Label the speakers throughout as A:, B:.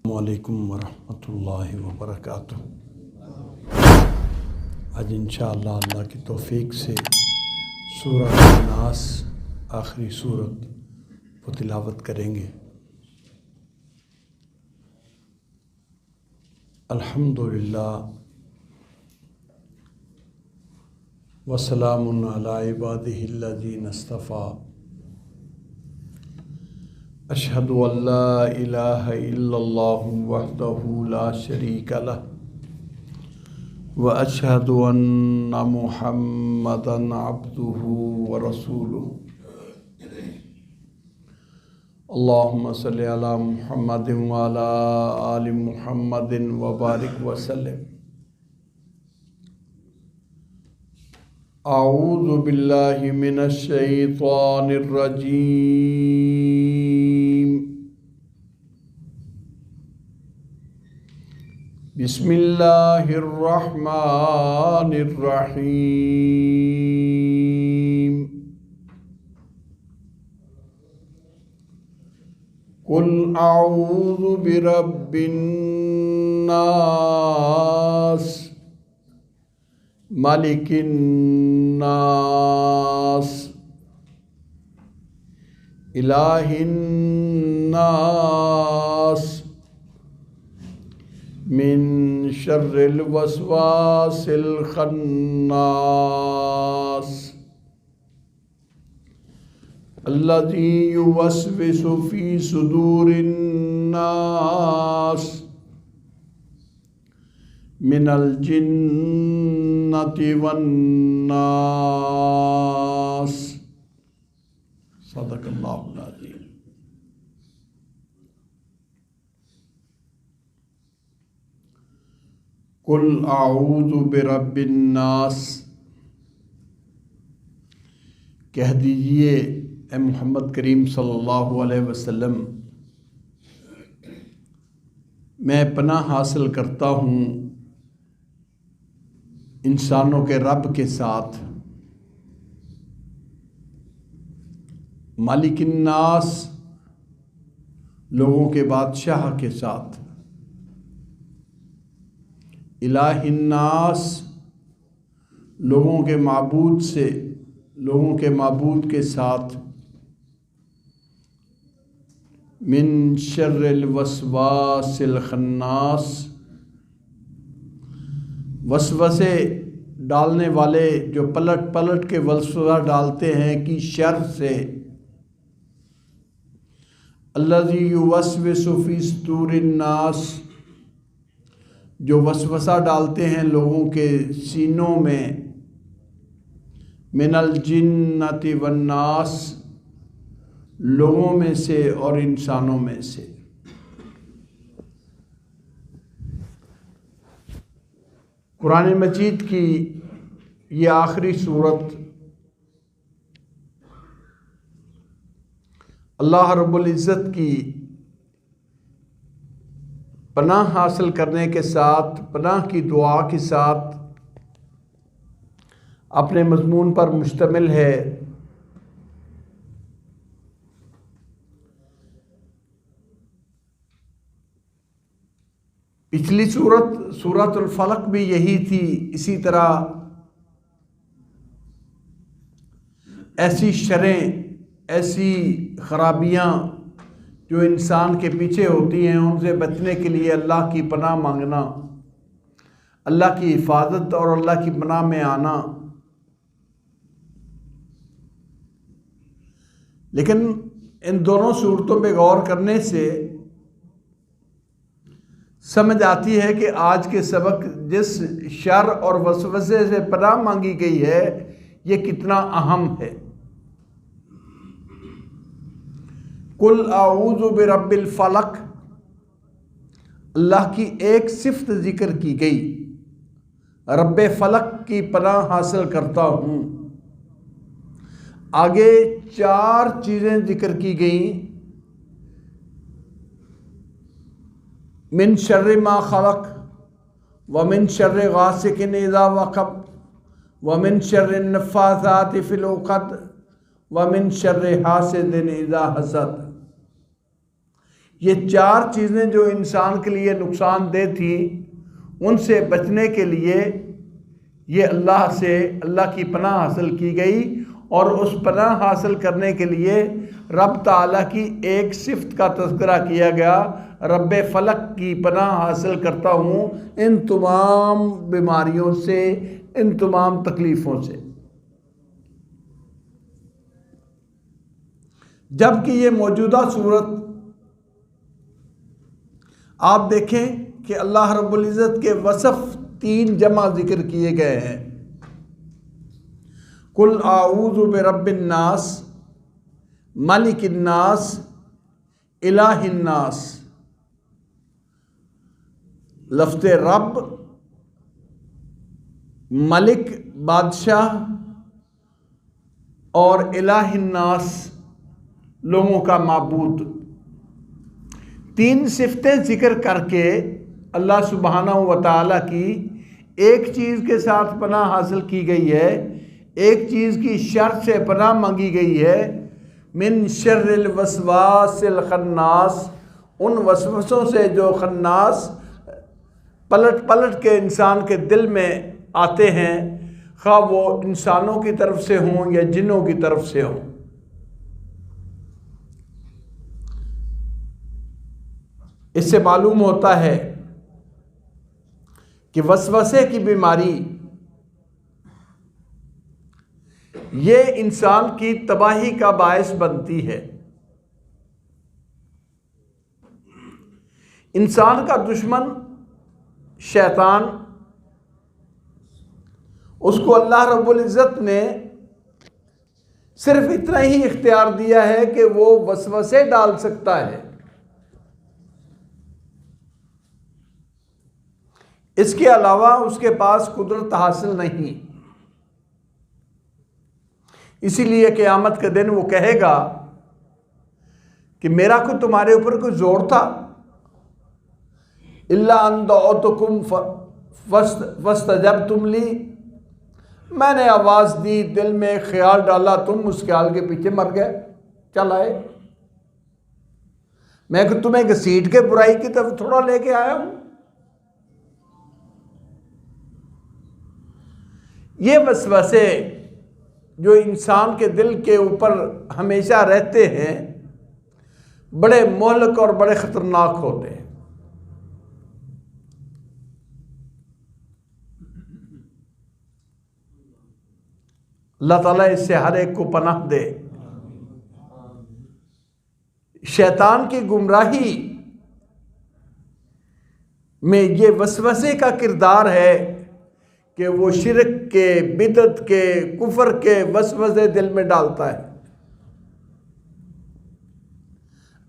A: السلام علیکم ورحمۃ اللہ وبرکاتہ۔ آج انشاءاللہ اللہ کی توفیق سے سورہ الناس آخری سورت کو تلاوت کریں گے۔ الحمدللہ وسلام علی عبادہ الذین اصطفیٰ، اشہد ان لا الہ الا اللہ وحدہ لا شریک لہ واشہد ان محمدا عبدہ ورسولہ۔ اللہم صلی علی محمد وعلی آل محمد وبارک وسلم۔ اعوذ باللہ من الشیطان الرجیم، بسم اللہ الرحمن الرحیم۔ قل اعوذ برب الناس، ملک الناس، الہ الناس، من شر الوسواس الخناس، الذی یوسوس فی صدور الناس من الجنۃ والناس۔ صدق اللہ العظیم۔ قل اعوذ برب الناس، کہہ دیجئے اے محمد کریم صلی اللہ علیہ وسلم، میں پناہ حاصل کرتا ہوں انسانوں کے رب کے ساتھ، مالک الناس، لوگوں کے بادشاہ کے ساتھ، الہ الناس، لوگوں کے معبود سے، لوگوں کے معبود کے ساتھ، من شر الوسواس الخناس، وسوسے ڈالنے والے جو پلٹ پلٹ کے وسوسہ ڈالتے ہیں کی شر سے، الذی یوسوس فی صدور الناس، جو وسوسہ ڈالتے ہیں لوگوں کے سینوں میں، من الجنۃ والناس، لوگوں میں سے اور انسانوں میں سے۔ قرآن مجید کی یہ آخری سورت اللہ رب العزت کی پناہ حاصل کرنے کے ساتھ، پناہ کی دعا کے ساتھ اپنے مضمون پر مشتمل ہے۔ پچھلی سورۃ الفلق بھی یہی تھی، اسی طرح ایسی شریں، ایسی خرابیاں جو انسان کے پیچھے ہوتی ہیں، ان سے بچنے کے لیے اللہ کی پناہ مانگنا، اللہ کی حفاظت اور اللہ کی پناہ میں آنا۔ لیکن ان دونوں صورتوں پہ غور کرنے سے سمجھ آتی ہے کہ آج کے سبق جس شر اور وسوسے سے پناہ مانگی گئی ہے یہ کتنا اہم ہے۔ قل اعوذ برب الفلق، اللہ کی ایک صفت ذکر کی گئی، رب فلق کی پناہ حاصل کرتا ہوں۔ آگے 4 چیزیں ذکر کی گئیں، من شر ما خلق، ومن شر غاسق اذا وقب، ومن شر النفاثات فی العقد، ومن شر حاسد اذا حسد۔ یہ 4 چیزیں جو انسان کے لیے نقصان دہ تھی، ان سے بچنے کے لیے یہ اللہ کی پناہ حاصل کی گئی، اور اس پناہ حاصل کرنے کے لیے رب تعالیٰ کی ایک صفت کا تذکرہ کیا گیا، رب فلق کی پناہ حاصل کرتا ہوں ان تمام بیماریوں سے، ان تمام تکلیفوں سے۔ جبکہ یہ موجودہ صورت آپ دیکھیں کہ اللہ رب العزت کے وصف 3 جمع ذکر کیے گئے ہیں، قل اعوذ برب الناس، ملک الناس، الہ الناس۔ لفظ رب، ملک بادشاہ، اور الہ الناس لوگوں کا معبود، 3 صفتیں ذکر کر کے اللہ سبحانہ و تعالیٰ کی ایک چیز کے ساتھ پناہ حاصل کی گئی ہے، ایک چیز کی شر سے پناہ مانگی گئی ہے، من شر الوسواس الخناس، ان وسوسوں سے جو خناس پلٹ پلٹ کے انسان کے دل میں آتے ہیں، خواہ وہ انسانوں کی طرف سے ہوں یا جنوں کی طرف سے ہوں۔ اس سے معلوم ہوتا ہے کہ وسوسے کی بیماری یہ انسان کی تباہی کا باعث بنتی ہے۔ انسان کا دشمن شیطان، اس کو اللہ رب العزت نے صرف اتنا ہی اختیار دیا ہے کہ وہ وسوسے ڈال سکتا ہے، اس کے علاوہ اس کے پاس قدرت حاصل نہیں۔ اسی لیے قیامت کے دن وہ کہے گا کہ میرا کوئی تمہارے اوپر کوئی زور تھا؟ الا ان دعوتکم فاستجبتم لی، میں نے آواز دی، دل میں خیال ڈالا، تم اس خیال کے پیچھے مر گئے، چل آئے۔ میں کہ تمہیں گھسیٹ کے برائی کی طرف تھوڑا لے کے آیا ہوں۔ یہ وسوسے جو انسان کے دل کے اوپر ہمیشہ رہتے ہیں، بڑے مہلک اور بڑے خطرناک ہوتے ہیں۔ اللہ تعالیٰ اس سے ہر ایک کو پناہ دے۔ شیطان کی گمراہی میں یہ وسوسے کا کردار ہے کہ وہ شرک کے، بدعت کے، کفر کے وسوسے دل میں ڈالتا ہے۔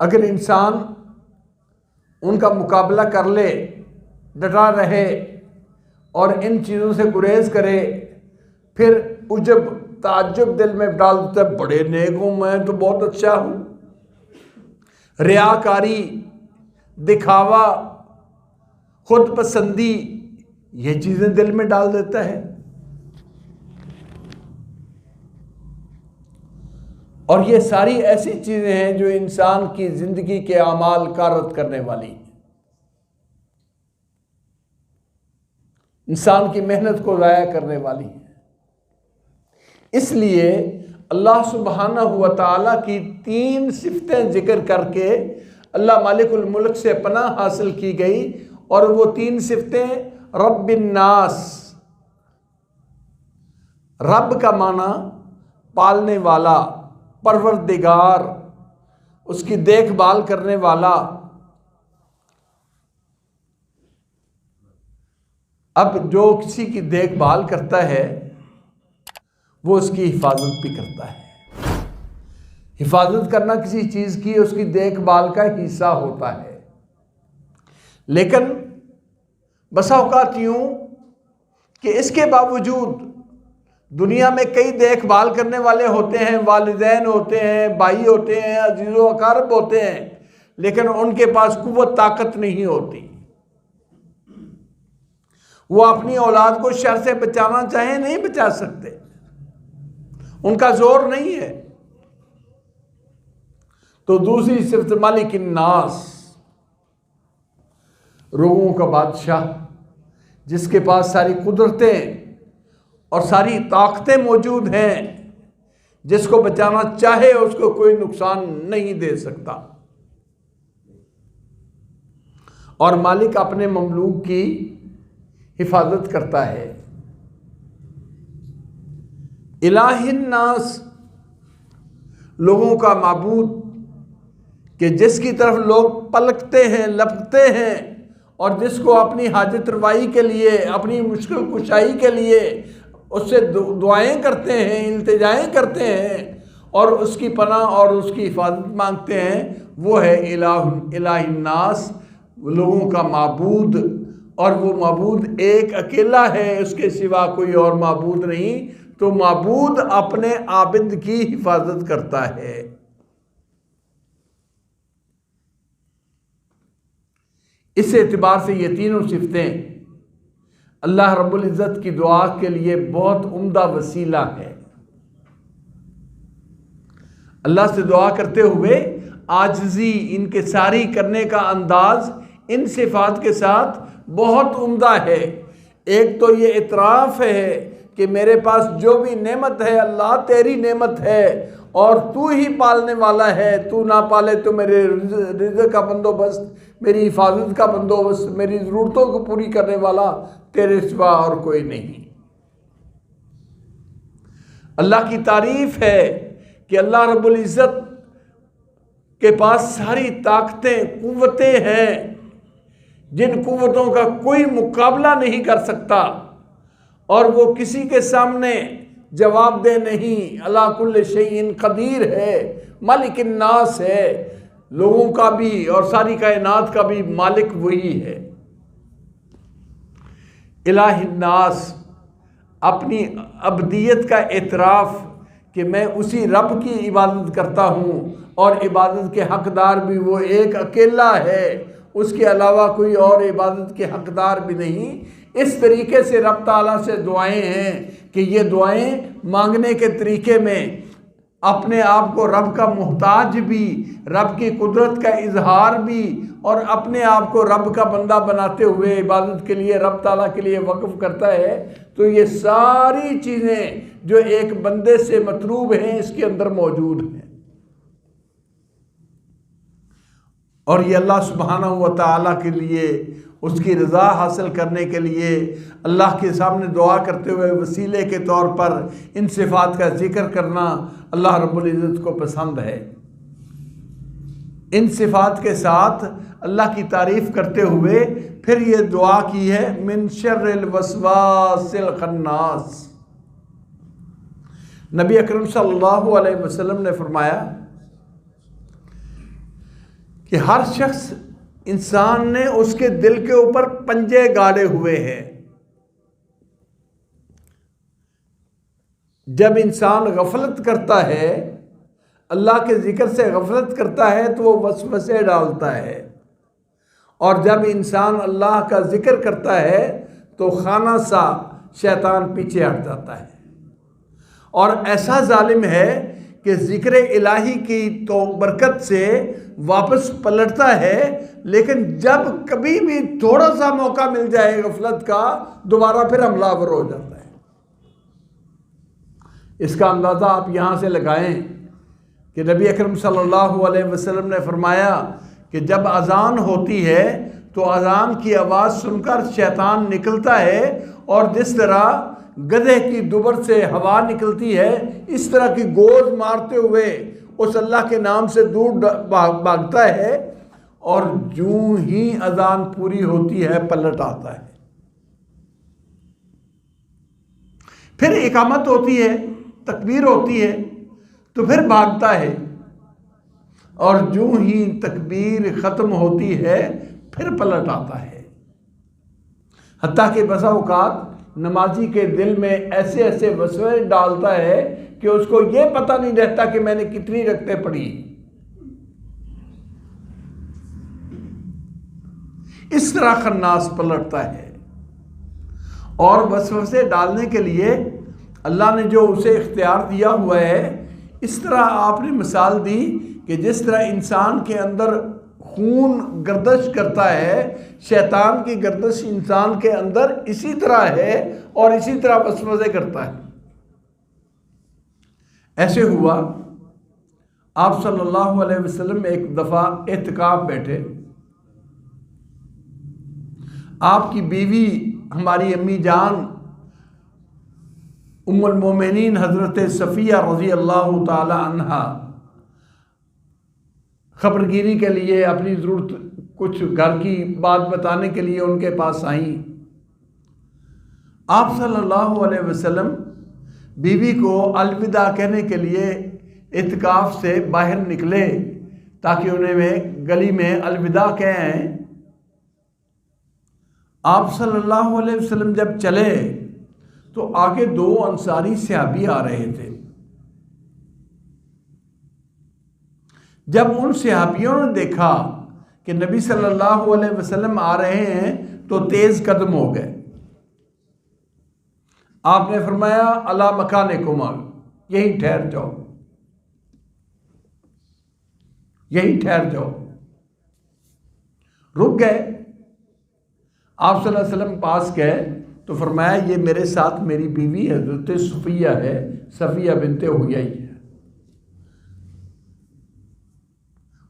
A: اگر انسان ان کا مقابلہ کر لے، ڈٹا رہے اور ان چیزوں سے گریز کرے، پھر عجب تعجب دل میں ڈال دیتا ہے، بڑے نیک ہوں، میں تو بہت اچھا ہوں۔ ریاکاری، دکھاوا، خود پسندی، یہ چیزیں دل میں ڈال دیتا ہے، اور یہ ساری ایسی چیزیں ہیں جو انسان کی زندگی کے اعمال کارت کرنے والی ہیں، انسان کی محنت کو ضائع کرنے والی ہیں۔ اس لیے اللہ سبحانہ و تعالیٰ کی 3 صفتیں ذکر کر کے اللہ مالک الملک سے پناہ حاصل کی گئی، اور وہ 3 صفتیں رب الناس، رب کا معنی پالنے والا، پروردگار، اس کی دیکھ بھال کرنے والا۔ اب جو کسی کی دیکھ بھال کرتا ہے وہ اس کی حفاظت بھی کرتا ہے۔ حفاظت کرنا کسی چیز کی اس کی دیکھ بھال کا حصہ ہوتا ہے، لیکن بسا اوقات یوں کہ اس کے باوجود دنیا میں کئی دیکھ بھال کرنے والے ہوتے ہیں، والدین ہوتے ہیں، بھائی ہوتے ہیں، عزیز و اقارب ہوتے ہیں، لیکن ان کے پاس قوت طاقت نہیں ہوتی۔ وہ اپنی اولاد کو شر سے بچانا چاہیں نہیں بچا سکتے، ان کا زور نہیں ہے۔ تو دوسری صفت مالک الناس، روحوں کا بادشاہ، جس کے پاس ساری قدرتیں اور ساری طاقتیں موجود ہیں، جس کو بچانا چاہے اس کو کوئی نقصان نہیں دے سکتا، اور مالک اپنے مملوک کی حفاظت کرتا ہے۔ الہ الناس، لوگوں کا معبود، کہ جس کی طرف لوگ پلکتے ہیں، لپکتے ہیں، اور جس کو اپنی حاجت روائی کے لیے، اپنی مشکل کشائی کے لیے اس سے دعائیں کرتے ہیں، التجائیں کرتے ہیں، اور اس کی پناہ اور اس کی حفاظت مانگتے ہیں، وہ ہے الہ الناس، لوگوں کا معبود۔ اور وہ معبود ایک اکیلا ہے، اس کے سوا کوئی اور معبود نہیں، تو معبود اپنے عابد کی حفاظت کرتا ہے۔ اس اعتبار سے یہ تینوں صفتیں اللہ رب العزت کی دعا کے لیے بہت عمدہ وسیلہ ہے۔ اللہ سے دعا کرتے ہوئے عاجزی، انکساری کرنے کا انداز ان صفات کے ساتھ بہت عمدہ ہے۔ ایک تو یہ اعتراف ہے کہ میرے پاس جو بھی نعمت ہے اللہ تیری نعمت ہے، اور تو ہی پالنے والا ہے، تو نہ پالے تو میرے رزق کا بندوبست، میری حفاظت کا بندوبست، میری ضرورتوں کو پوری کرنے والا تیرے سوا اور کوئی نہیں۔ اللہ کی تعریف ہے کہ اللہ رب العزت کے پاس ساری طاقتیں، قوتیں ہیں، جن قوتوں کا کوئی مقابلہ نہیں کر سکتا، اور وہ کسی کے سامنے جواب دہ نہیں، علی کل شیء قدیر ہے، مالک الناس ہے، لوگوں کا بھی اور ساری کائنات کا بھی مالک وہی ہے۔ الہ الناس، اپنی عبدیت کا اعتراف کہ میں اسی رب کی عبادت کرتا ہوں، اور عبادت کے حقدار بھی وہ ایک اکیلا ہے، اس کے علاوہ کوئی اور عبادت کے حقدار بھی نہیں۔ اس طریقے سے رب تعالیٰ سے دعائیں ہیں کہ یہ دعائیں مانگنے کے طریقے میں اپنے آپ کو رب کا محتاج بھی، رب کی قدرت کا اظہار بھی، اور اپنے آپ کو رب کا بندہ بناتے ہوئے عبادت کے لیے رب تعالیٰ کے لیے وقف کرتا ہے، تو یہ ساری چیزیں جو ایک بندے سے مطلوب ہیں اس کے اندر موجود ہیں۔ اور یہ اللہ سبحانہ و تعالیٰ کے لیے، اس کی رضا حاصل کرنے کے لیے اللہ کے سامنے دعا کرتے ہوئے وسیلے کے طور پر ان صفات کا ذکر کرنا اللہ رب العزت کو پسند ہے۔ ان صفات کے ساتھ اللہ کی تعریف کرتے ہوئے پھر یہ دعا کی ہے، من شر الوسواس الخناس۔ نبی اکرم صلی اللہ علیہ وسلم نے فرمایا کہ ہر شخص، انسان نے اس کے دل کے اوپر پنجے گاڑے ہوئے ہیں۔ جب انسان غفلت کرتا ہے، اللہ کے ذکر سے غفلت کرتا ہے تو وہ وسوسے ڈالتا ہے، اور جب انسان اللہ کا ذکر کرتا ہے تو خانہ سا شیطان پیچھے ہٹ جاتا ہے، اور ایسا ظالم ہے کہ ذکر الہی کی تو برکت سے واپس پلٹتا ہے، لیکن جب کبھی بھی تھوڑا سا موقع مل جائے غفلت کا، دوبارہ پھر حملہ آور ہو جاتا ہے۔ اس کا اندازہ آپ یہاں سے لگائیں کہ نبی اکرم صلی اللہ علیہ وسلم نے فرمایا کہ جب اذان ہوتی ہے تو اذان کی آواز سن کر شیطان نکلتا ہے، اور جس طرح گدھے کی دبر سے ہوا نکلتی ہے، اس طرح کی گوز مارتے ہوئے اس اللہ کے نام سے دور بھاگتا ہے، اور جوں ہی اذان پوری ہوتی ہے پلٹ آتا ہے۔ پھر اقامت ہوتی ہے، تکبیر ہوتی ہے، تو پھر بھاگتا ہے، اور جوں ہی تکبیر ختم ہوتی ہے پھر پلٹ آتا ہے۔ حتیٰ کہ بسا اوقات نمازی کے دل میں ایسے ایسے وسوسے ڈالتا ہے کہ اس کو یہ پتہ نہیں رہتا کہ میں نے کتنی رکعتیں پڑھی۔ اس طرح خناس پلٹتا ہے، اور وسوسے ڈالنے کے لیے اللہ نے جو اسے اختیار دیا ہوا ہے، اس طرح آپ نے مثال دی کہ جس طرح انسان کے اندر خون گردش کرتا ہے، شیطان کی گردش انسان کے اندر اسی طرح ہے اور اسی طرح وسوسے کرتا ہے۔ ایسے ہوا آپ صلی اللہ علیہ وسلم ایک دفعہ اعتکاف بیٹھے، آپ کی بیوی ہماری امی جان ام المومنین حضرت صفیہ رضی اللہ تعالی عنہا خبر گیری کے لیے، اپنی ضرورت کچھ گھر کی بات بتانے کے لیے ان کے پاس آئیں۔ آپ صلی اللہ علیہ وسلم بیوی کو الوداع کہنے کے لیے اعتکاف سے باہر نکلے تاکہ انہیں گلی میں الوداع کہیں۔ آپ صلی اللہ علیہ وسلم جب چلے تو آگے دو انصاری صحابی آ رہے تھے۔ جب ان صحابیوں نے دیکھا کہ نبی صلی اللہ علیہ وسلم آ رہے ہیں تو تیز قدم ہو گئے۔ آپ نے فرمایا الا مکانکما، یہیں ٹھہر جاؤ، یہیں ٹھہر جاؤ۔ رک گئے۔ آپ صلی اللہ علیہ وسلم پاس گئے تو فرمایا یہ میرے ساتھ میری بیوی حضرت صفیہ ہے، صفیہ بنت حیی ہے۔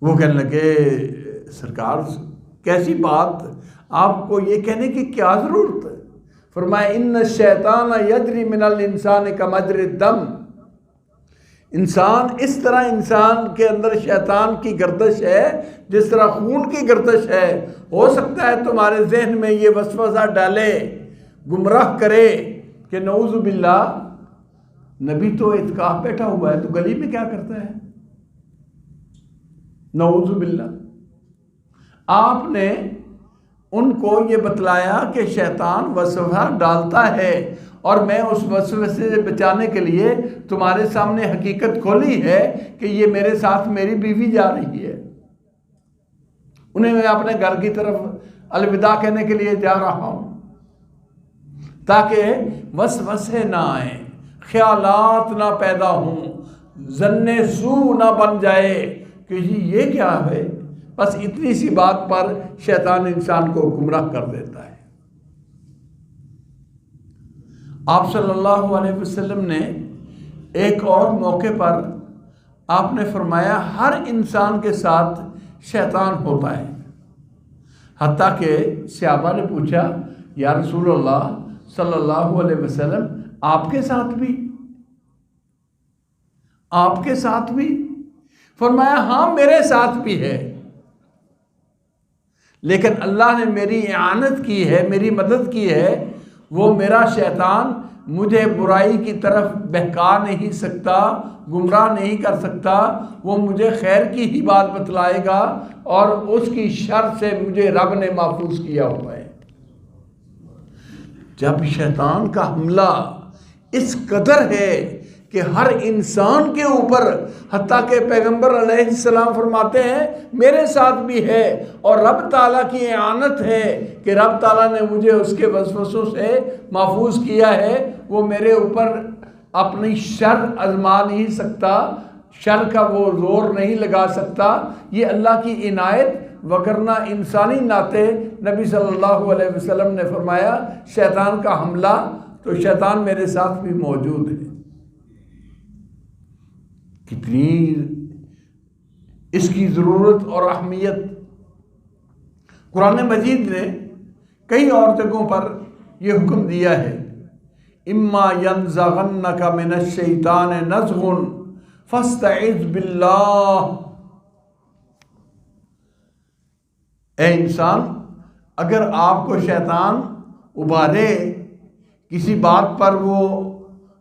A: وہ کہنے لگے سرکار کیسی بات، آپ کو یہ کہنے کی کیا ضرورت ہے؟ فرمایا ان الشیطان یجری من الانسان کمجری الدم، انسان اس طرح انسان کے اندر شیطان کی گردش ہے جس طرح خون کی گردش ہے۔ ہو سکتا ہے تمہارے ذہن میں یہ وسوسہ ڈالے، گمراہ کرے کہ نعوذ باللہ نبی تو اعتکاف بیٹھا ہوا ہے تو گلی میں کیا کرتا ہے، نعوذ باللہ۔ آپ نے ان کو یہ بتلایا کہ شیطان وسوسہ ڈالتا ہے اور میں اس وسوسے سے بچانے کے لیے تمہارے سامنے حقیقت کھولی ہے کہ یہ میرے ساتھ میری بیوی جا رہی ہے، انہیں میں اپنے گھر کی طرف الوداع کہنے کے لیے جا رہا ہوں تاکہ وسوسے نہ آئیں، خیالات نہ پیدا ہوں، ظن سوء نہ بن جائے کہ جی یہ کیا ہے۔ بس اتنی سی بات پر شیطان انسان کو گمراہ کر دیتا ہے۔ آپ صلی اللہ علیہ وسلم نے ایک اور موقع پر آپ نے فرمایا ہر انسان کے ساتھ شیطان ہوتا ہے، حتیٰ کہ صحابہ نے پوچھا یا رسول اللہ صلی اللہ علیہ وسلم آپ کے ساتھ بھی، آپ کے ساتھ بھی؟ فرمایا ہاں میرے ساتھ بھی ہے، لیکن اللہ نے میری اعانت کی ہے، میری مدد کی ہے، وہ میرا شیطان مجھے برائی کی طرف بہکا نہیں سکتا، گمراہ نہیں کر سکتا، وہ مجھے خیر کی ہی بات بتلائے گا اور اس کی شر سے مجھے رب نے محفوظ کیا ہوا ہے۔ جب شیطان کا حملہ اس قدر ہے کہ ہر انسان کے اوپر، حتیٰ کہ پیغمبر علیہ السلام فرماتے ہیں میرے ساتھ بھی ہے، اور رب تعالیٰ کی اعانت ہے کہ رب تعالیٰ نے مجھے اس کے وسوسوں سے محفوظ کیا ہے، وہ میرے اوپر اپنی شر آزما نہیں سکتا، شر کا وہ زور نہیں لگا سکتا، یہ اللہ کی عنایت، وگرنہ انسانی ناطے نبی صلی اللہ علیہ وسلم نے فرمایا شیطان کا حملہ تو شیطان میرے ساتھ بھی موجود ہے۔ کتنی اس کی ضرورت اور اہمیت! قرآن مجید نے کئی اور جگہوں پر یہ حکم دیا ہے اما ینزغنک من الشیطان نزغ فاستعذ باللہ۔ اے انسان، اگر آپ کو شیطان ابھارے، کسی بات پر وہ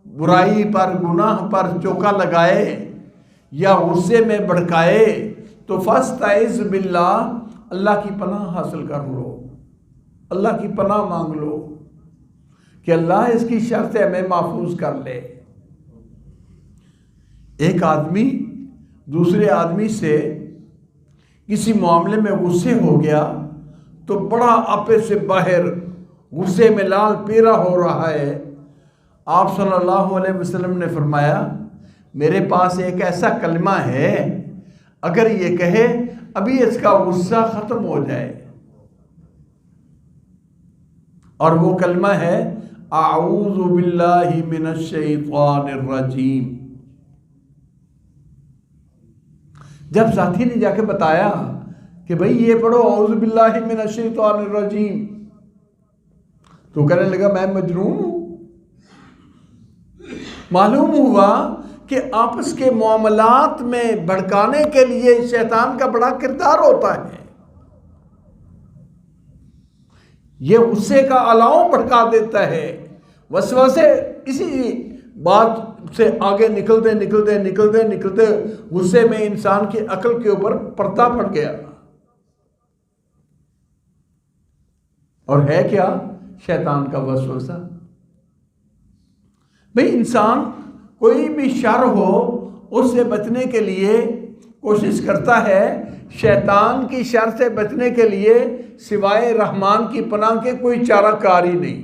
A: برائی پر، گناہ پر چوکا لگائے یا غصے میں بھڑکائے تو فاستعذ باللہ، اللہ کی پناہ حاصل کر لو، اللہ کی پناہ مانگ لو کہ اللہ اس کی شر سے ہمیں محفوظ کر لے۔ ایک آدمی دوسرے آدمی سے کسی معاملے میں غصے ہو گیا تو بڑا آپے سے باہر غصے میں لال پیرا ہو رہا ہے۔ آپ صلی اللہ علیہ وسلم نے فرمایا میرے پاس ایک ایسا کلمہ ہے، اگر یہ کہے ابھی اس کا غصہ ختم ہو جائے، اور وہ کلمہ ہے اعوذ باللہ من الشیطان الرجیم۔ جب ساتھی نے جا کے بتایا کہ بھئی یہ پڑھو اعوذ باللہ من الشیطان الرجیم، تو کہنے لگا میں مجنون ہوں۔ معلوم ہوا کہ آپس کے معاملات میں بھڑکانے کے لیے شیطان کا بڑا کردار ہوتا ہے۔ یہ غصے کا الاؤ بھڑکا دیتا ہے، وسوسے اسی بات سے آگے نکلتے غصے میں انسان کی عقل کے اوپر پردہ پڑ گیا۔ اور ہے کیا؟ شیطان کا وسوسہ۔ بھئی انسان کوئی بھی شر ہو اس سے بچنے کے لیے کوشش کرتا ہے، شیطان کی شر سے بچنے کے لیے سوائے رحمان کی پناہ کے کوئی چارہ کار ہی نہیں۔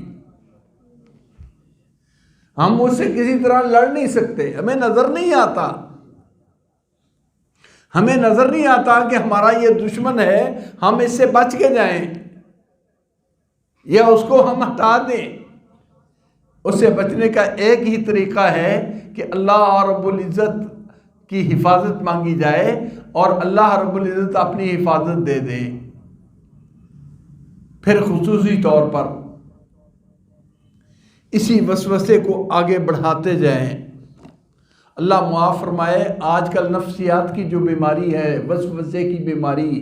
A: ہم اس سے کسی طرح لڑ نہیں سکتے، ہمیں نظر نہیں آتا کہ ہمارا یہ دشمن ہے، ہم اس سے بچ کے جائیں یا اس کو ہم ہٹا دیں۔ اس سے بچنے کا ایک ہی طریقہ ہے کہ اللہ رب العزت کی حفاظت مانگی جائے اور اللہ رب العزت اپنی حفاظت دے دے۔ پھر خصوصی طور پر اسی وسوسے کو آگے بڑھاتے جائیں۔ اللہ معاف فرمائے، آج کل نفسیات کی جو بیماری ہے، وسوسے کی بیماری،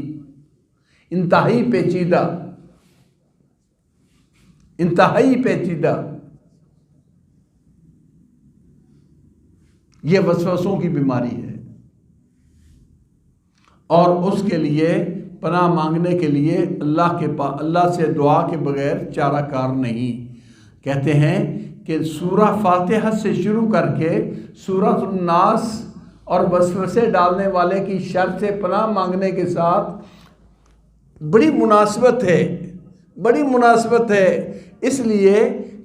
A: انتہائی پیچیدہ، یہ وسوسوں کی بیماری ہے، اور اس کے لیے پناہ مانگنے کے لیے اللہ سے دعا کے بغیر چارہ کار نہیں۔ کہتے ہیں کہ سورہ فاتحہ سے شروع کر کے سورۃ الناس اور وسوسے ڈالنے والے کی شر سے پناہ مانگنے کے ساتھ بڑی مناسبت ہے، اس لیے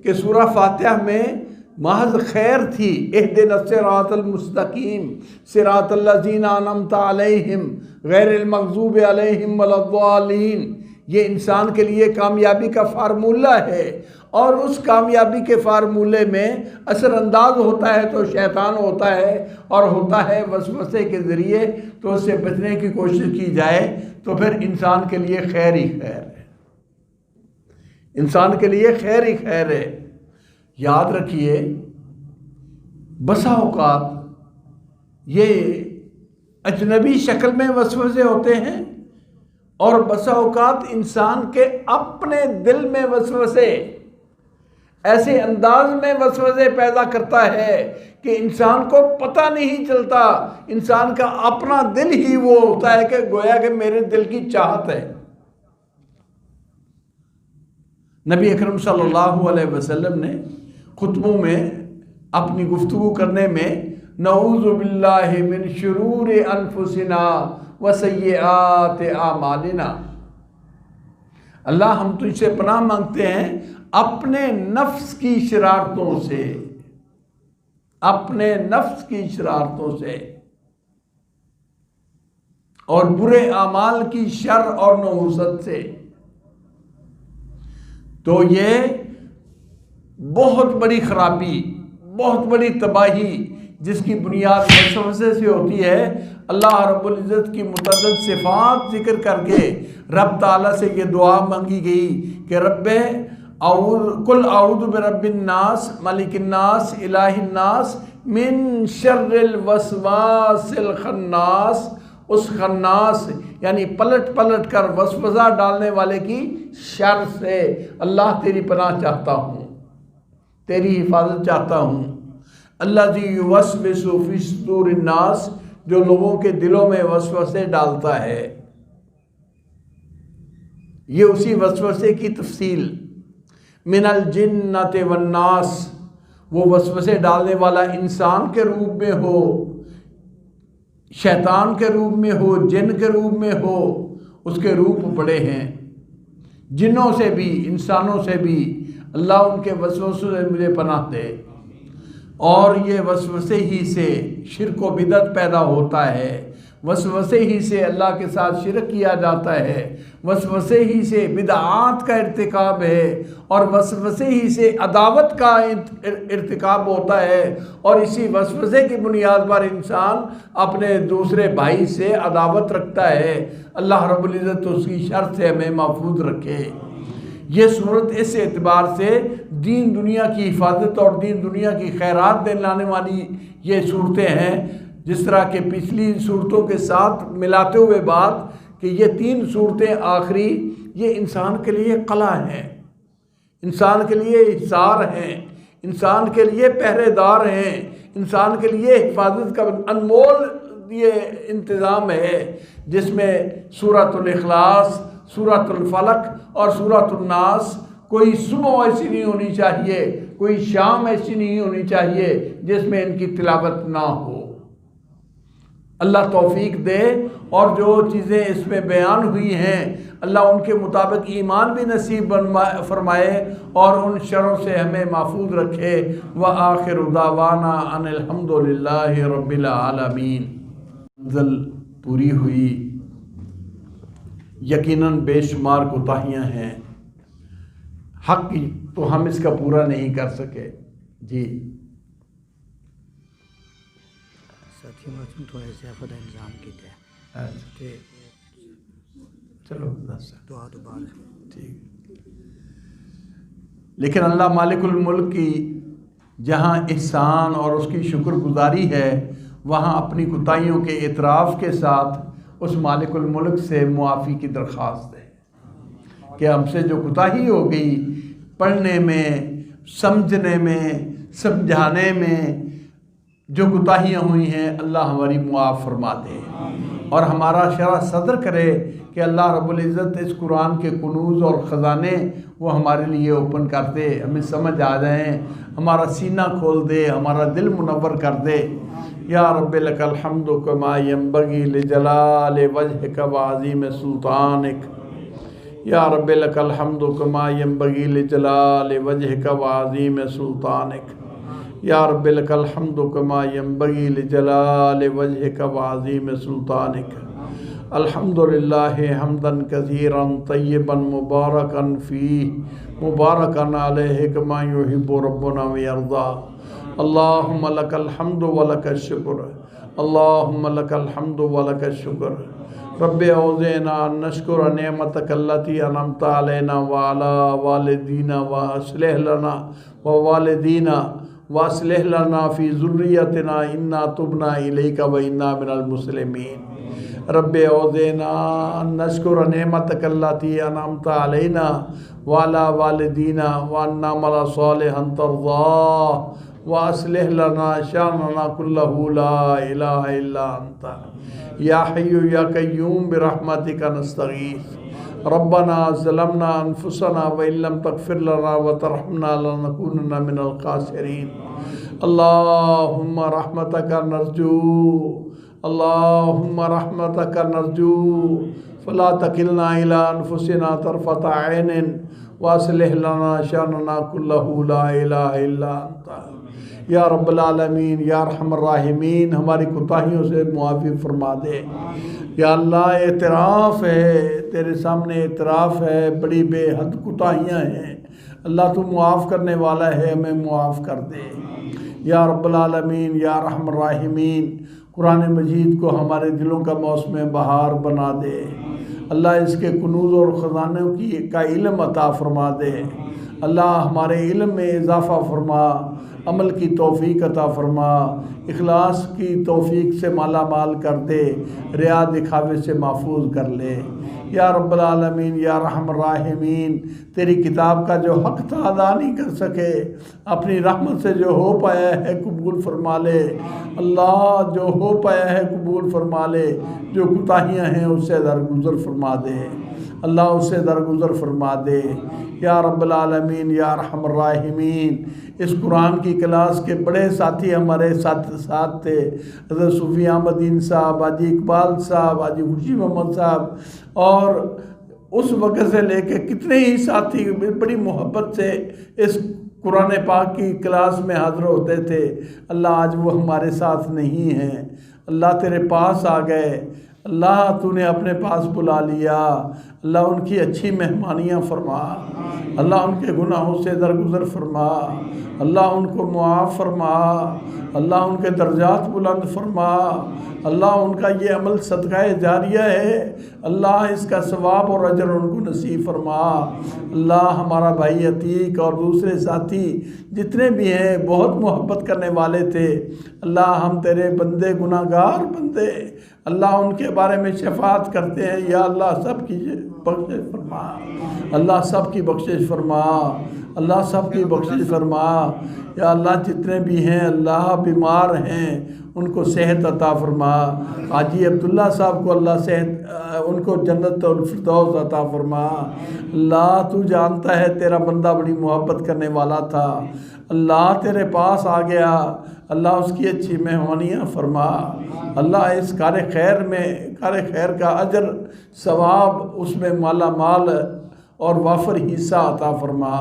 A: کہ سورہ فاتحہ میں محض خیر تھی۔ اہدنا الصراط المستقیم صراط الذین انعمت علیہم غیر المغضوب علیہم ولا الضالین، یہ انسان کے لیے کامیابی کا فارمولہ ہے، اور اس کامیابی کے فارمولے میں اثر انداز ہوتا ہے تو شیطان ہوتا ہے، اور ہوتا ہے وسوسے کے ذریعے، تو اس سے بچنے کی کوشش کی جائے تو پھر انسان کے لیے خیر ہی خیر ہے۔ یاد رکھیے، بسا اوقات یہ اجنبی شکل میں وسوسے ہوتے ہیں، اور بسا اوقات انسان کے اپنے دل میں وسوسے ایسے انداز میں وسوسے پیدا کرتا ہے کہ انسان کو پتہ نہیں چلتا، انسان کا اپنا دل ہی وہ ہوتا ہے کہ گویا کہ میرے دل کی چاہت ہے۔ نبی اکرم صلی اللہ علیہ وسلم نے خطبوں میں اپنی گفتگو کرنے میں نعوذ باللہ من شرور انفسنا وسیئات اعمالنا، اللہ ہم تجھ سے پناہ مانگتے ہیں اپنے نفس کی شرارتوں سے، اور برے اعمال کی شر اور نحوست سے۔ تو یہ بہت بڑی خرابی، بہت بڑی تباہی جس کی بنیاد وسوسے سے ہوتی ہے، اللہ رب العزت کی متعدد صفات ذکر کر کے رب تعالیٰ سے یہ دعا مانگی گئی کہ رب قل اعوذ برب الناس ملک الناس الہ الناس من شر الوسواس الخناس، اس خناس یعنی پلٹ کر وسوسہ ڈالنے والے کی شر سے اللہ تیری پناہ چاہتا ہوں، تیری حفاظت چاہتا ہوں۔ الذی یوسوس فی صدور الناس، جو لوگوں کے دلوں میں وسوسے ڈالتا ہے۔ یہ اسی وسوسے کی تفصیل، من الجنۃ والناس، وہ وسوسے ڈالنے والا انسان کے روپ میں ہو، شیطان کے روپ میں ہو، جن کے روپ میں ہو، اس کے روپ بڑے ہیں۔ جنوں سے بھی انسانوں سے بھی اللہ ان کے وسوسوں سے مجھے پناہ دے۔ اور یہ وسوسے ہی سے شرک و بدعت پیدا ہوتا ہے، وسوسے ہی سے اللہ کے ساتھ شرک کیا جاتا ہے، وسوسے ہی سے بدعات کا ارتکاب ہے، اور وسوسے ہی سے عداوت کا ارتکاب ہوتا ہے، اور اسی وسوسے کی بنیاد پر انسان اپنے دوسرے بھائی سے عداوت رکھتا ہے۔ اللہ رب العزت اس کی شر سے ہمیں محفوظ رکھے۔ یہ صورت اس اعتبار سے دین دنیا کی حفاظت اور دین دنیا کی خیرات دلانے والی یہ صورتیں ہیں، جس طرح کہ پچھلی صورتوں کے ساتھ ملاتے ہوئے بات کہ یہ 3 صورتیں آخری یہ انسان کے لیے قلعہ ہیں، انسان کے لیے حصار ہیں، انسان کے لیے پہرے دار ہیں، انسان کے لیے حفاظت کا انمول یہ انتظام ہے، جس میں سورۃ الاخلاص، سورۃ الفلق اور سورۃ الناس کوئی صبح ایسی نہیں ہونی چاہیے، کوئی شام ایسی نہیں ہونی چاہیے جس میں ان کی تلاوت نہ ہو۔ اللہ توفیق دے، اور جو چیزیں اس میں بیان ہوئی ہیں اللہ ان کے مطابق ایمان بھی نصیب فرمائے اور ان شروں سے ہمیں محفوظ رکھے۔ وآخر دعوانا ان الحمد للہ رب العالمین۔ منزل پوری ہوئی، یقیناً بے شمار کوتاہیاں ہیں، حق کی تو ہم اس کا پورا نہیں کر سکے۔ جی
B: ساتھی میں تھوڑے سے خدا انتظام کیتے ہیں
A: چلو
B: دعا دوبارہ
A: ٹھیک۔ لیکن اللہ مالک الملک کی جہاں احسان اور اس کی شکر گزاری ہے، وہاں اپنی کوتاہیوں کے اعتراف کے ساتھ اس مالک الملک سے معافی کی درخواست ہے کہ ہم سے جو کوتاہی ہو گئی پڑھنے میں، سمجھنے میں، سمجھانے میں جو کوتاہیاں ہوئی ہیں، اللہ ہماری معاف فرما دے اور ہمارا شرح صدر کرے کہ اللہ رب العزت اس قرآن کے کنوز اور خزانے وہ ہمارے لیے اوپن کر دے، ہمیں سمجھ آ جائیں، ہمارا سینہ کھول دے، ہمارا دل منور کر دے۔ یا رب لک الحمد کما ینبغی لجلال وجہک وعظیم سلطانک، یا رب لک الحمد کما ینبغی لجلال وجہک وعظیم سلطانک، یا رب لک الحمد کما ینبغی لجلال وجہک وعظیم سلطانک۔ الحمدللہ حمدا کثیرا طیبا مبارکا فیہ مبارکا علیہ کما یحب ربنا ویرضا۔ اللہم لک الحمد ولک الشکر، اللہم لک الحمد ولک الشکر۔ رب اوزعنا ان نشکر نعمتک التی انعمت علینا وعلی والدینا واصلح لنا ووالدینا واصلح لنا فی ذریتنا انا تبنا الیک وانا من المسلمین۔ رب اوزعنا ان نشکر نعمتک التی انعمت علینا وعلی والدینا وان نعمل صالحا ترضاه واصلح لنا شاننا كله لا الہ الا انت یا حی یا قیوم برحمتک نستغیث۔ ربنا ظلمنا انفسنا وان لم تغفر لنا وترحمنا لنکونن من الخاسرین۔ اللہم رحمتک نرجو، اللہم رحمتک نرجو، فلا تکلنا الی انفسنا طرفۃ عین واصلح لنا شاننا كله لا الہ الا انت۔ یا رب العالمین، یا ارحم الراحمین، ہماری کوتاہیوں سے معافی فرما دے۔ یا اللہ اعتراف ہے تیرے سامنے، اعتراف ہے بڑی بے حد کوتاہیاں ہیں، اللہ تو معاف کرنے والا ہے، ہمیں معاف کر دے۔ یا رب العالمین، یا ارحم الراحمین، قرآن مجید کو ہمارے دلوں کا موسم بہار بنا دے، اللہ اس کے کنوز اور خزانوں کا علم عطا فرما دے، اللہ ہمارے علم میں اضافہ فرما، عمل کی توفیق عطا فرما، اخلاص کی توفیق سے مالا مال کر دے، ریا دکھاوے سے محفوظ کر لے۔ یا رب العالمین، یا رحم الراحمین، تیری کتاب کا جو حق تھا ادا نہیں کر سکے، اپنی رحمت سے جو ہو پایا ہے قبول فرما لے، اللہ جو ہو پایا ہے قبول فرما لے، جو کوتاہیاں ہیں اس سے درگزر فرما دے، اللہ اس سے درگزر فرما دے۔ یا رب العالمین، یا ارحم الراحمین، اس قرآن کی کلاس کے بڑے ساتھی ہمارے ساتھ تھے، حضرت صوفی احمدین صاحب، حاجی اقبال صاحب، حاجی خوشی محمد صاحب، اور اس وقت سے لے کے کتنے ہی ساتھی بڑی محبت سے اس قرآن پاک کی کلاس میں حاضر ہوتے تھے، اللہ آج وہ ہمارے ساتھ نہیں ہیں، اللہ تیرے پاس آ گئے، اللہ تو نے اپنے پاس بلا لیا، اللہ ان کی اچھی مہمانیاں فرما، اللہ ان کے گناہوں سے درگزر فرما، اللہ ان کو معاف فرما، اللہ ان کے درجات بلند فرما، اللہ ان کا یہ عمل صدقہ جاریہ ہے، اللہ اس کا ثواب اور اجر ان کو نصیب فرما۔ اللہ ہمارا بھائی عتیق اور دوسرے ساتھی جتنے بھی ہیں بہت محبت کرنے والے تھے، اللہ ہم تیرے بندے گناہ گار بندے، اللہ ان کے بارے میں شفاعت کرتے ہیں، یا اللہ سب کی بخشش فرما، اللہ سب کی بخشش فرما، اللہ سب کی بخشش فرما، یا اللہ جتنے بھی ہیں اللہ بیمار ہیں ان کو صحت عطا فرما، حاجی عبداللہ صاحب کو اللہ صحت ان کو جنت الفردوس عطا فرما، اللہ تو جانتا ہے تیرا بندہ بڑی محبت کرنے والا تھا، اللہ تیرے پاس آ گیا، اللہ اس کی اچھی مہمانیاں فرما، اللہ اس کار خیر کا اجر ثواب اس میں مالا مال اور وافر حصہ عطا فرما،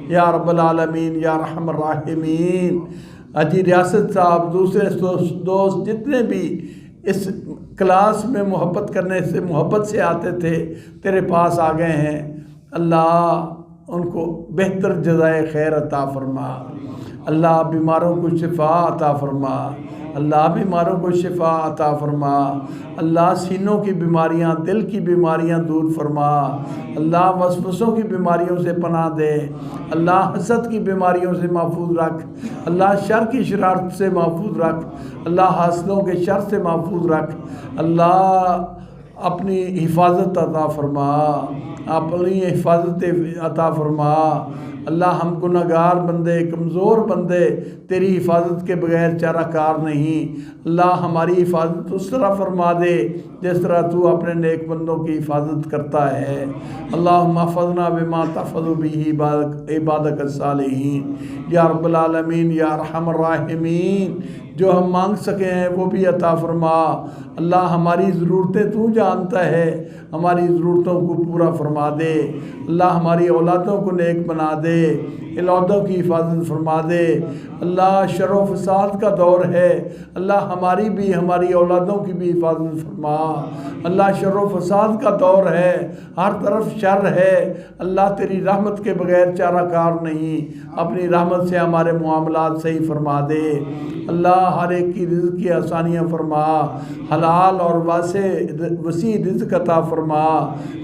A: یا رب العالمین یا رحم الراحمین۔ حاجی ریاست صاحب دوسرے دوست جتنے بھی اس کلاس میں محبت سے آتے تھے تیرے پاس آ گئے ہیں، اللہ ان کو بہتر جزائے خیر عطا فرما، اللہ بیماروں کو شفا عطا فرما، اللہ بیماروں کو شفا عطا فرما، اللہ سینوں کی بیماریاں دل کی بیماریاں دور فرما، اللہ وسوسوں کی بیماریوں سے پناہ دے، اللہ حسد کی بیماریوں سے محفوظ رکھ، اللہ شر کی شرارت سے محفوظ رکھ، اللہ حاسدوں کے شر سے محفوظ رکھ، اللہ اپنی حفاظت عطا فرما، اپنی حفاظت عطا فرما، اللہ ہم گناہ گار بندے کمزور بندے تیری حفاظت کے بغیر چارہ کار نہیں، اللہ ہماری حفاظت اس طرح فرما دے جس طرح تو اپنے نیک بندوں کی حفاظت کرتا ہے، اللہم احفظنا بما تحفظ بہ عبادک الصالحین، یا رب العالمین یا ارحم الراحمین۔ جو ہم مانگ سکیں ہیں وہ بھی عطا فرما، اللہ ہماری ضرورتیں تو جانتا ہے، ہماری ضرورتوں کو پورا فرما دے، اللہ ہماری اولادوں کو نیک بنا دے، اولادوں کی حفاظت فرما دے، اللہ شر و فساد کا دور ہے، اللہ ہماری بھی ہماری اولادوں کی بھی حفاظت فرما، اللہ شر و فساد کا دور ہے، ہر طرف شر ہے، اللہ تیری رحمت کے بغیر چارہ کار نہیں، اپنی رحمت سے ہمارے معاملات صحیح فرما دے، اللہ ہر ایک کی رزق کی آسانیاں فرما، حلال اور وسیع رزق عطا فرما،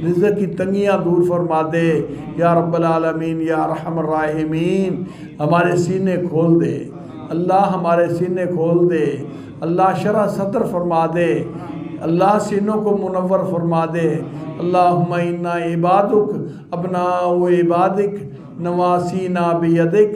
A: رزق کی تنگیاں دور فرما دے، یا رب العالمین یا ارحم الراحمین۔ ہمارے سینے کھول دے اللہ، ہمارے سینے کھول دے اللہ، شرح صدر فرما دے اللہ، سینوں کو منور فرما دے، اللہم انا عبادک ابناء عبادک نواسینا بیدک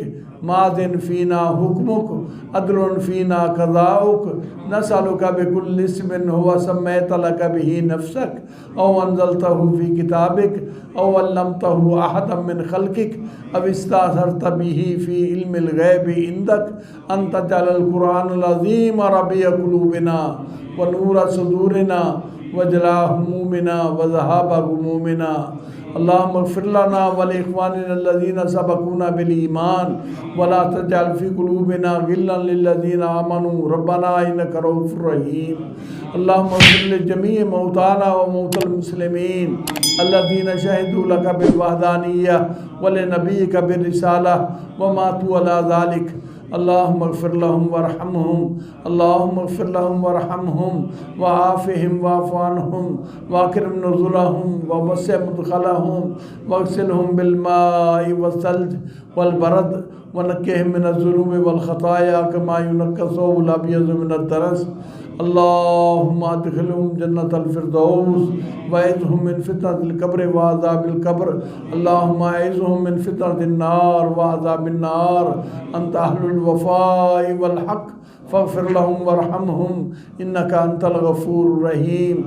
A: ماضٍ فینا حکمک عدل فینا قضاؤک نسألک بکل اسم ہوا سمیت لک بہ نفسک او انزلتہ فی کتابک او علمتہ احدا من خلقک او استأثرت بہ فی علم الغیب عندک ان تجعل القرآن العظیم ربیع قلوبنا ونور صدورنا وجلاء همومنا وذهاب غمومنا، اللهم اغفر لنا ولإخواننا الذين سبقونا بالإيمان ولا تجعل في قلوبنا غلا للذين آمنوا ربنا إنك رؤوف رحيم، اللهم اغفر لجميع موتانا وموتى المسلمين الذين شهدوا لك بالوحدانية ولنبيك بالرسالة وماتوا على ذلك، اللهم اغفر لهم وارحمهم، اللهم اغفر لهم وارحمهم وعافهم واعف عنهم واكرم نزلهم ووسع مدخلهم واغسلهم بالماء والثلج والبرد ونقهم من الذنوب والخطايا كما ينقى الثوب الابيض من الدنس، اللهم ادخلهم جنة الفردوس واعذهم من فتنة القبر وعذاب القبر، اللهم اعذهم من فتنة النار وعذاب النار، انت اهل الوفاء والحق فاغفر لهم وارحمهم انك انت الغفور الرحيم،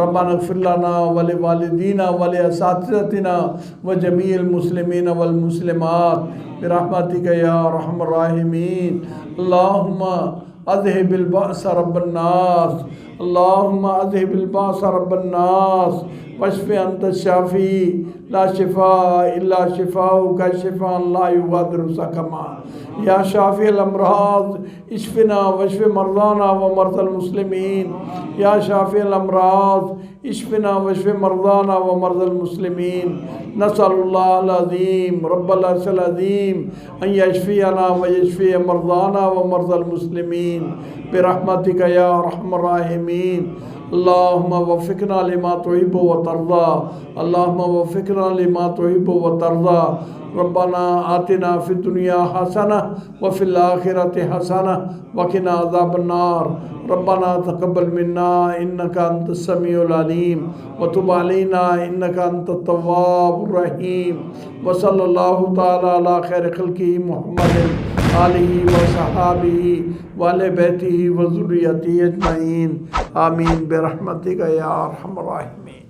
A: ربنا اغفر لنا ولوالدينا ولاساتذتنا وجميع المسلمين والمسلمات برحمتك يا ارحم الراحمين، اللهم اذهب البأس رب الناس اللهم اذهب البأس رب الناس واشف انت الشافي لا شفاء الا شفاؤك شفاء لا يغادر سقما يا شافي الامراض اشفنا واشف مرضانا ومرضى المسلمين يا شافي الامراض اشفنا واشف مرضانا ومرضى المسلمين نسأل الله العظيم رب العرش العظيم ان يشفينا ويشفي مرضانا ومرضى المسلمين برحمتك يا ارحم الراحمين اللهم وفقنا لما تحب وترضى اللهم وفقنا لما تحب وترضى ربنا آتنا في الدنيا حسنة وفي الآخرة حسنة وقنا عذاب النار ربنا تقبل منا إنك أنت السميع العليم وتب علينا إنك أنت التواب الرحيم وصلى الله تعالى على خير خلقه محمد آله وصحابه وآل بيته وذريته أجمعين آمين برحمتك يا أرحم الراحمين.